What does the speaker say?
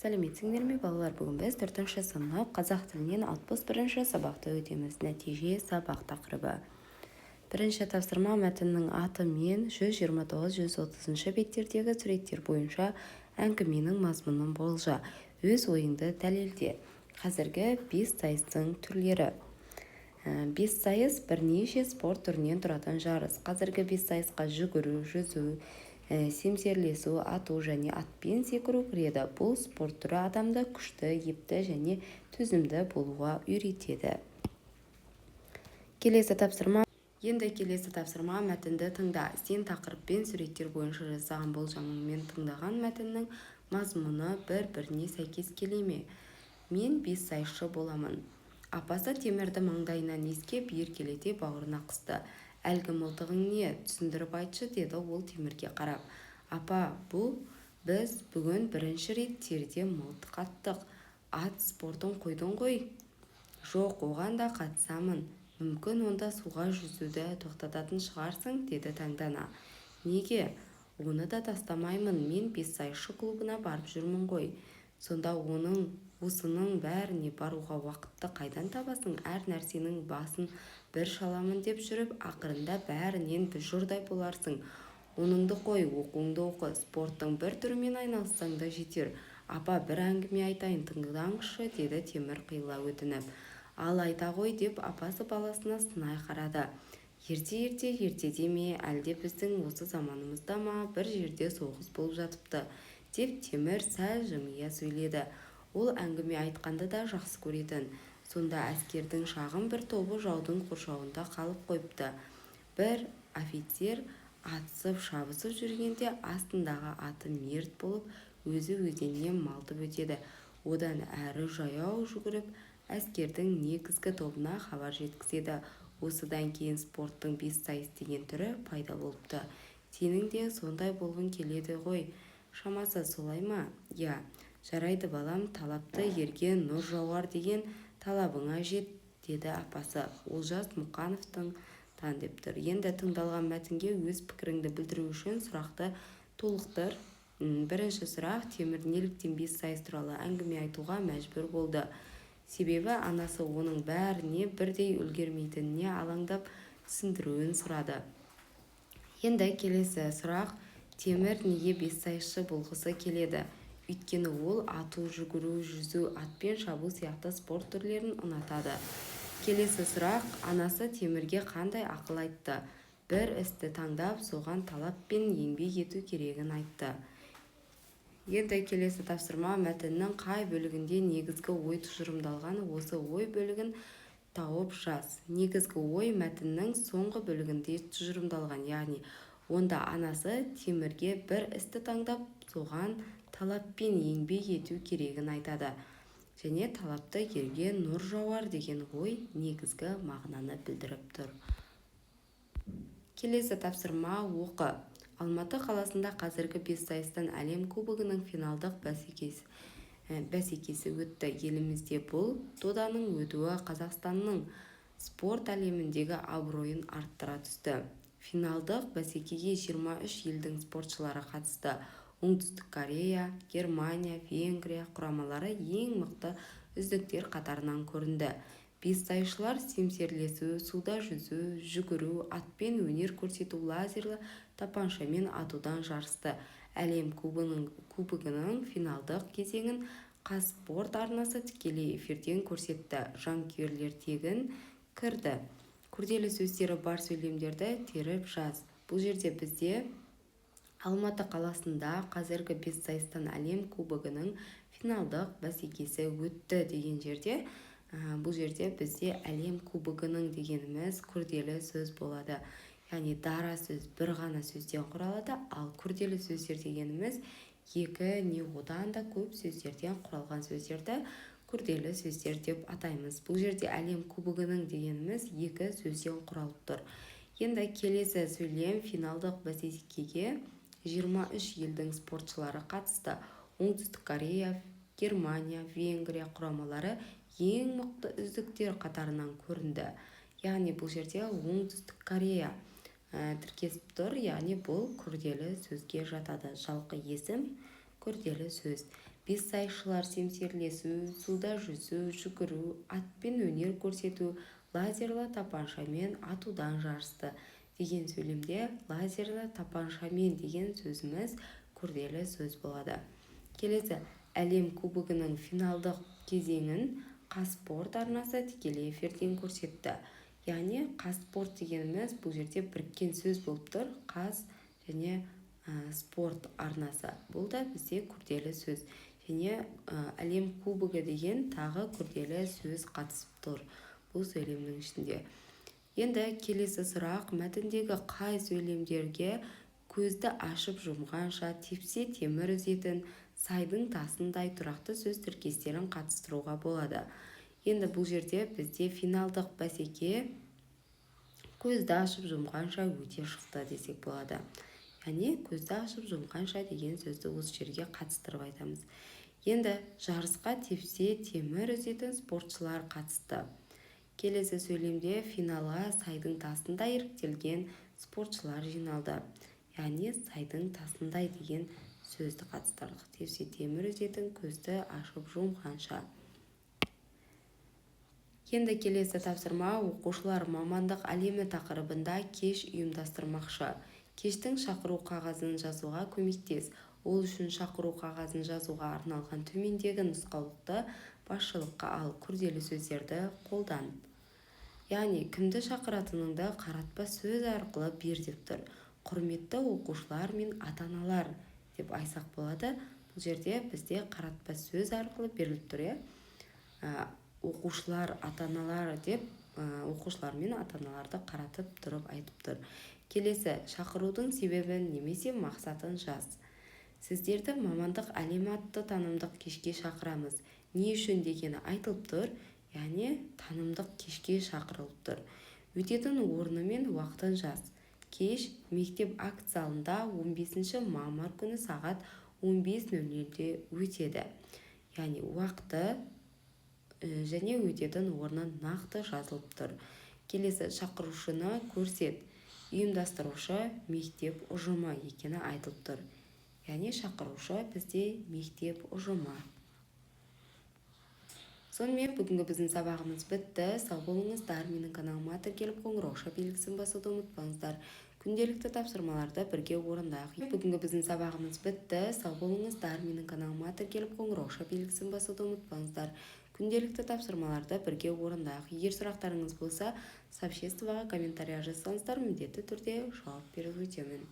Сәлеметсіңдер ме балалар, бүгін біз 4-ші сынып қазақ тілінен 61-ші сабақты өтеміз. Нәтиже сабақ тақырыбы. Бірінші тапсырма мәтіннің аты мен 129-130 беттердегі суреттер бойынша әңгіменің мазмұнын болжа. Өз ойыңды дәлелде. Қазіргі 5 сайыстың түрлері. 5 сайыс бірнеше спорт түрінен тұратын жарыс. Қазіргі 5 сайысқа жүгіру, жүзу, семсерлесу, ату және атпен секіру кіреді. Бұл спорт түрі адамды күшті, епті және төзімді болуға үйретеді. Енді келесі тапсырма мәтінді тыңда. Сен тақырып пен суреттер бойынша жасаған болжамыңмен тыңдаған мәтіннің мазмұны бір-біріне сәйкес келе ме? Мен 5 сайысшы боламын. Апасы темірді маңдайынан иіскеп еркелете бауырына қысты. Әлгі мылтығың не? Түсіндіріп айтшы, деді ол темірге қарап. Апа, біз бүгін бірінші рет терде мылтық аттық. Ат спортын қойдың ғой? Жоқ, оған да қатысамын. Мүмкін онда суға жүзуді тоқтататын шығарсың, деді таңдана. Неге? Оны да тастамаймын, мен 5 сайысшы клубына барып жүрмін ғой. Сонда осының бәріне баруға уақытты қайдан табасың? Әр нәрсенің басын бір шаламын деп жүріп, ақырында бәрінен жұрдай боларсың. Оныңды қой, оқуыңды оқы, спорттың бір түрімен айналыссаң да жетер. Апа, бір әңгіме айтайын, тыңдаңызшы, деді темір қиыла өтініп. Ал айта ғой, деп апасы баласына сынай қарады. Ертеде ме, әлде біздің осы заманымызда ма бір жерде соғыс болып жатыпты, деп темір сәл жымия сөйледі. Ол әңгіме айтқанды да жақсы көретін. Сонда әскердің шағын бір тобы жаудың қоршауында қалып қойыпты. Бір офицер атысып шабысып жүргенде астындағы аты мерт болып, өзі өзеннен малтып өтеді. Одан әрі жаяу жүгіріп, әскердің негізгі тобына хабар жеткізеді. Осыдан кейін спорттың 5 сайыс деген түрі пайда болыпты. Сенің де сондай болғың келеді ғой. Шамасы солай ма? Я, жарайды балам, талапты ерге нұр жауар деген талабыңа жет, деді апасы. Олжас Мұқановтың деп тұр. Енді тыңдалған мәтінге өз пікіріңді білдіру үшін сұрақты толықтыр. Бірінші сұрақ: темір неліктен 5 сайыс туралы әңгіме айтуға мәжбүр болды? Себебі анасы оның бәріне бірдей үлгермейтініне алаңдап түсіндіруін сұрады. Енді келесі сұрақ: темір неге 5 сайысшы болғысы келеді? Өйткені ол ату, жүгіру, жүзу, атпен шабу сияқты спорт түрлерін ұнатады. Келесі сұрақ: анасы темірге қандай ақыл айтты? Бір істі таңдап, соған талап пен еңбек ету керегін айтты. Енді келесі тапсырма: мәтіннің қай бөлігінде негізгі ой тұжырымдалған, осы ой бөлігін тауып жаз. Негізгі ой мәтіннің соңғы бөлігінде тұжырымдалған, яғни онда анасы темірге бір істі таңдап, соған талап пен еңбек ету керегін айтады. Және талапты ерге нұр жауар деген ой негізгі мағынаны білдіріп тұр. Келесі тапсырма оқы. Алматы қаласында қазіргі 5 сайыстан әлем кубогының финалдық бәсекесі өтті. Елімізде бұл доданың өтуі Қазақстанның спорт әлеміндегі абыройын арттыра түсті. Финалдық бәсекеге 23 елдің спортшылары қатысты. Оңтүстік Корея, Германия, Венгрия құрамалары ең мықты үздіктер қатарынан көрінді. 5 сайысшылар семсерлесу, суда жүзу, жүгіру, атпен өнер көрсету, лазерлі тапаншамен атудан жарысты. Әлем кубогының финалдық кезеңін Қазспорт арнасы тікелей эфирден көрсетті. Жанкүйерлер тегін кірді. Күрделі сөздері бар сөйлемдерді теріп жаз. Бұл жерде бізде Алматы қаласында қазіргі 5 сайыстан әлем кубогының финалдық бәсекесі өтті деген жерде, бұл жерде бізде әлем кубогының дегеніміз күрделі сөз болады. Яғни дара сөз бір ғана сөзден құралады, ал күрделі сөздер дегеніміз екі не одан да көп сөздерден құралған сөздерді күрделі сөздер деп атаймыз. Бұл жерде әлем кубогының дегеніміз екі сөзден құралып тұр. Енді келесі сөйлем: финалдық бәсекеге 23 елдің спортшылары қатысты. Оңтүстік Корея, Германия, Венгрия құрамалары ең мықты үздіктер қатарынан көрінді. Яғни бұл жерде Оңтүстік Корея тіркесіп тұр, яғни бұл күрделі сөзге жатады. Жалқы есім күрделі сөз. бессайысшылар семсерлесу, суда жүзу, жүгіру, атпен өнер көрсету, лазерлі тапаншамен атудан жарысты деген сөйлемде лазерлі тапаншамен деген сөзіміз күрделі сөз болады. Келесі, әлем кубогының финалдық кезеңін Қазспорт арнасы тікелей эфирден көрсетті. Яғни Қазспорт дегеніміз бұл жерде біріккен сөз болып тұр. Қаз және спорт арнасы. Бұл да бізде күрделі сөз. Және әлем кубогы деген тағы күрделі сөз қатысып тұр бұл сөйлемнің ішінде. Енді келесі сұрақ, мәтіндегі қай сөйлемдерге көзді ашып жұмғанша тепсе темір үзетін сайдың тасындай тұрақты сөз тіркестерін қатыстыруға болады. Енді бұл жерде бізде финалдық бәсеке көзді ашып жұмғанша өте шықты десек болады. Яғни көзді ашып жұмғанша деген сөзді осы жерге қатыстырып айтамыз. Енді жарысқа тепсе темір үзетін спортшылар қатысты. Келесі сөйлемде финалға сайдың тасындай іріктелген спортшылар жиналды. Яғни сайдың тасындай деген сөзді қатыстырдық. Тепсе темір үзетін көзді ашып жұмғанша. Енді келесі тапсырма, оқушылар мамандық әлемі тақырыбында кеш ұйымдастырмақшы. Кештің шақыру қағазын жазуға көмектес. Ол үшін шақыру қағазын жазуға арналған төмендегі нұсқаулықты басшылыққа ал, күрделі сөздерді қолдан. Яғни кімді шақыратыныңды қаратпа сөз арқылы бер деп тұр. Құрметті оқушылар мен ата-аналар деп айтсақ болады. Бұл жерде бізде қаратпа сөз арқылы беріліп тұр. Оқушылар, ата-аналар деп оқушылар мен ата-аналарды қаратып тұрып айтып тұр. Келесі, шақырудың себебін немесе мақсатын жаз. Сіздерді мамандық әлемі атты танымдық кешке шақырамыз. Не үшін дегені айтылып тұр, яғни танымдық кешке шақырылып тұр. Өтетін орны мен уақытын жаз. Кеш мектеп акт залында 15 мамыр күні сағат 15:00-де өтеді. Яғни уақыты және өтетін орны нақты жазылып тұр. Келесі, шақырушыны көрсет. Ұйымдастырушы мектеп ұжымы екені айтылып тұр. Яғни шақырушы бізде мектеп ұжымы. Сонымен бүгінгі біздің сабағымыз бітті. Сау болыңыздар. Менің каналыма тіркеліп қоңырауша белгісін басуды ұмытпаңыздар. Күнделікті тапсырмаларды бірге орындайық. Бүгінгі біздің сабағымыз бітті. Сау болыңыздар. Менің каналыма тіркеліп қоңырауша белгісін басуды ұмытпаңыздар. Күнделікті тапсырмаларды бірге орындайық. Егер сұрақтарыңыз болса, сообществоға комментария жазсаңыздар, міндетті түрде жауап беріп өтемін.